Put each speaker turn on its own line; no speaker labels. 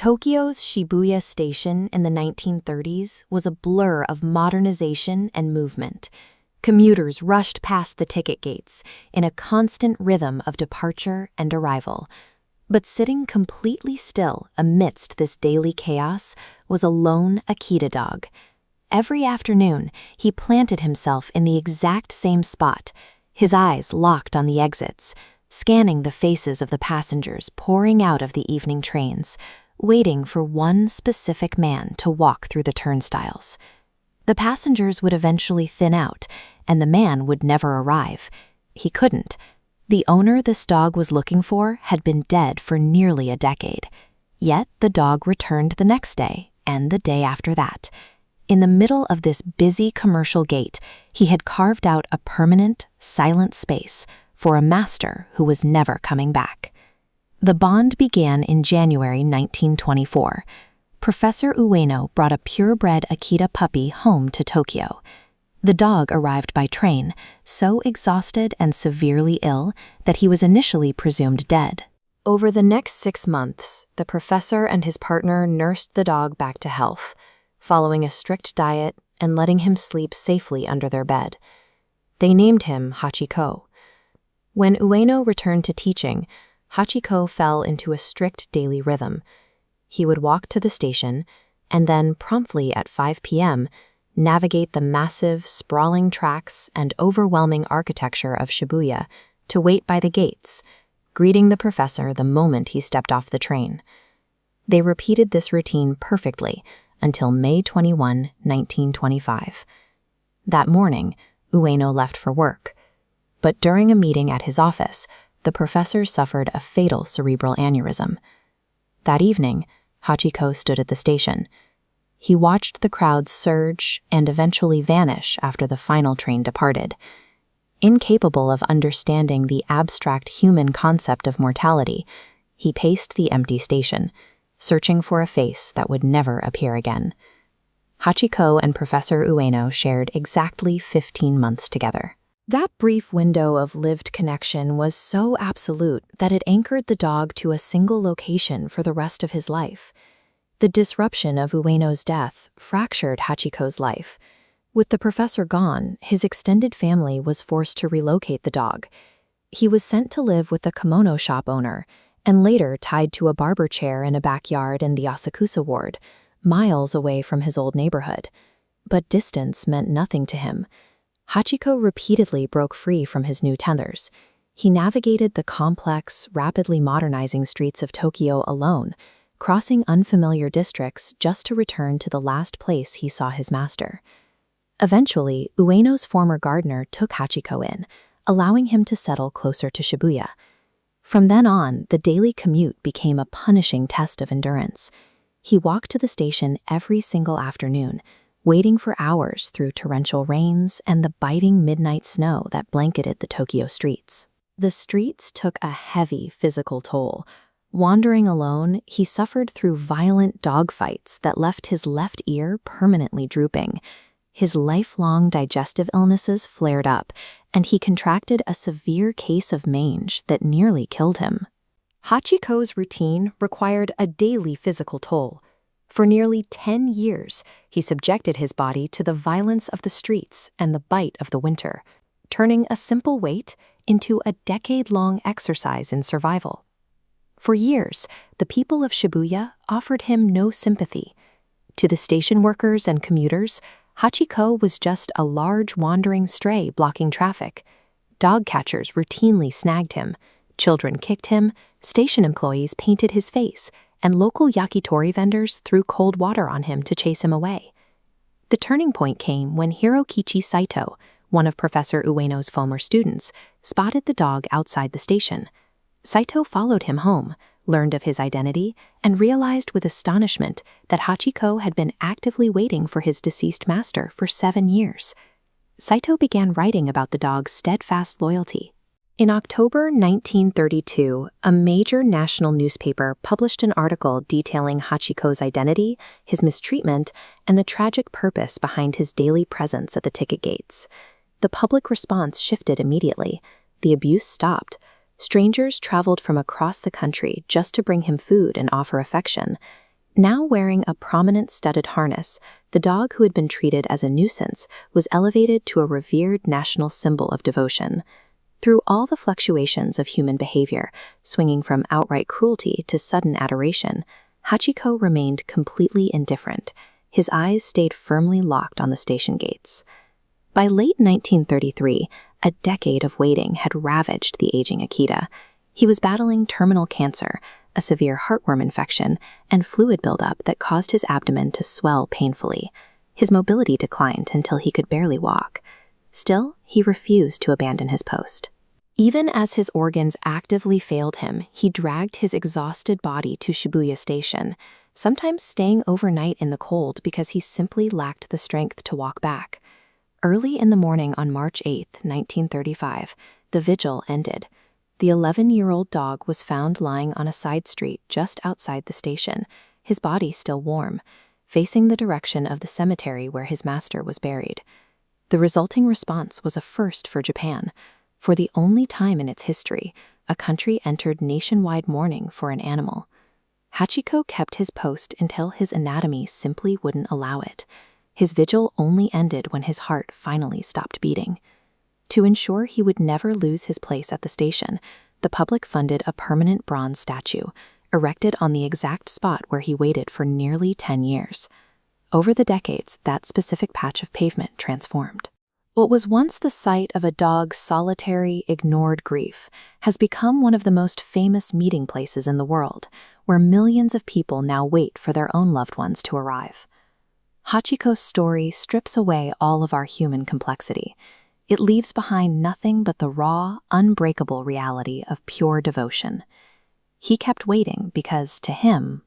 Tokyo's Shibuya station in the 1930s was a blur of modernization and movement. Commuters rushed past the ticket gates in a constant rhythm of departure and arrival. But sitting completely still amidst this daily chaos was a lone Akita dog. Every afternoon, he planted himself in the exact same spot, his eyes locked on the exits, scanning the faces of the passengers pouring out of the evening trains, waiting for one specific man to walk through the turnstiles. The passengers would eventually thin out, and the man would never arrive. He couldn't. The owner this dog was looking for had been dead for nearly a decade. Yet the dog returned the next day, and the day after that. In the middle of this busy commercial gate, he had carved out a permanent, silent space for a master who was never coming back. The bond began in January 1924. Professor Ueno brought a purebred Akita puppy home to Tokyo. The dog arrived by train, so exhausted and severely ill that he was initially presumed dead. Over the next 6 months, the professor and his partner nursed the dog back to health, following a strict diet and letting him sleep safely under their bed. They named him Hachiko. When Ueno returned to teaching, Hachiko fell into a strict daily rhythm. He would walk to the station, and then promptly at 5 p.m., navigate the massive, sprawling tracks and overwhelming architecture of Shibuya to wait by the gates, greeting the professor the moment he stepped off the train. They repeated this routine perfectly until May 21, 1925. That morning, Ueno left for work. But during a meeting at his office, the professor suffered a fatal cerebral aneurysm. That evening, Hachiko stood at the station. He watched the crowds surge and eventually vanish after the final train departed. Incapable of understanding the abstract human concept of mortality, he paced the empty station, searching for a face that would never appear again. Hachiko and Professor Ueno shared exactly 15 months together. That brief window of lived connection was so absolute that it anchored the dog to a single location for the rest of his life. The disruption of Ueno's death fractured Hachiko's life. With the professor gone, his extended family was forced to relocate the dog. He was sent to live with the kimono shop owner, and later tied to a barber chair in a backyard in the Asakusa ward, miles away from his old neighborhood. But distance meant nothing to him. Hachiko repeatedly broke free from his new tethers. He navigated the complex, rapidly modernizing streets of Tokyo alone, crossing unfamiliar districts just to return to the last place he saw his master. Eventually, Ueno's former gardener took Hachiko in, allowing him to settle closer to Shibuya. From then on, the daily commute became a punishing test of endurance. He walked to the station every single afternoon, waiting for hours through torrential rains and the biting midnight snow that blanketed the Tokyo streets. The streets took a heavy physical toll. Wandering alone, he suffered through violent dogfights that left his left ear permanently drooping. His lifelong digestive illnesses flared up, and he contracted a severe case of mange that nearly killed him. Hachiko's routine required a daily physical toll. For nearly 10 years, he subjected his body to the violence of the streets and the bite of the winter, turning a simple wait into a decade-long exercise in survival. For years, the people of Shibuya offered him no sympathy. To the station workers and commuters, Hachiko was just a large wandering stray blocking traffic. Dog catchers routinely snagged him, children kicked him, station employees painted his face, and local yakitori vendors threw cold water on him to chase him away. The turning point came when Hirokichi Saito, one of Professor Ueno's former students, spotted the dog outside the station. Saito followed him home, learned of his identity, and realized with astonishment that Hachiko had been actively waiting for his deceased master for 7 years. Saito began writing about the dog's steadfast loyalty. In October 1932, a major national newspaper published an article detailing Hachiko's identity, his mistreatment, and the tragic purpose behind his daily presence at the ticket gates. The public response shifted immediately. The abuse stopped. Strangers traveled from across the country just to bring him food and offer affection. Now wearing a prominent studded harness, the dog who had been treated as a nuisance was elevated to a revered national symbol of devotion. Through all the fluctuations of human behavior, swinging from outright cruelty to sudden adoration, Hachiko remained completely indifferent. His eyes stayed firmly locked on the station gates. By late 1933, a decade of waiting had ravaged the aging Akita. He was battling terminal cancer, a severe heartworm infection, and fluid buildup that caused his abdomen to swell painfully. His mobility declined until he could barely walk. Still, he refused to abandon his post. Even as his organs actively failed him, he dragged his exhausted body to Shibuya Station, sometimes staying overnight in the cold because he simply lacked the strength to walk back. Early in the morning on March 8, 1935, the vigil ended. The 11-year-old dog was found lying on a side street just outside the station, his body still warm, facing the direction of the cemetery where his master was buried. The resulting response was a first for Japan. For the only time in its history, a country entered nationwide mourning for an animal. Hachiko kept his post until his anatomy simply wouldn't allow it. His vigil only ended when his heart finally stopped beating. To ensure he would never lose his place at the station, the public funded a permanent bronze statue, erected on the exact spot where he waited for nearly 10 years. Over the decades, that specific patch of pavement transformed. What was once the site of a dog's solitary, ignored grief has become one of the most famous meeting places in the world, where millions of people now wait for their own loved ones to arrive. Hachiko's story strips away all of our human complexity. It leaves behind nothing but the raw, unbreakable reality of pure devotion. He kept waiting because, to him,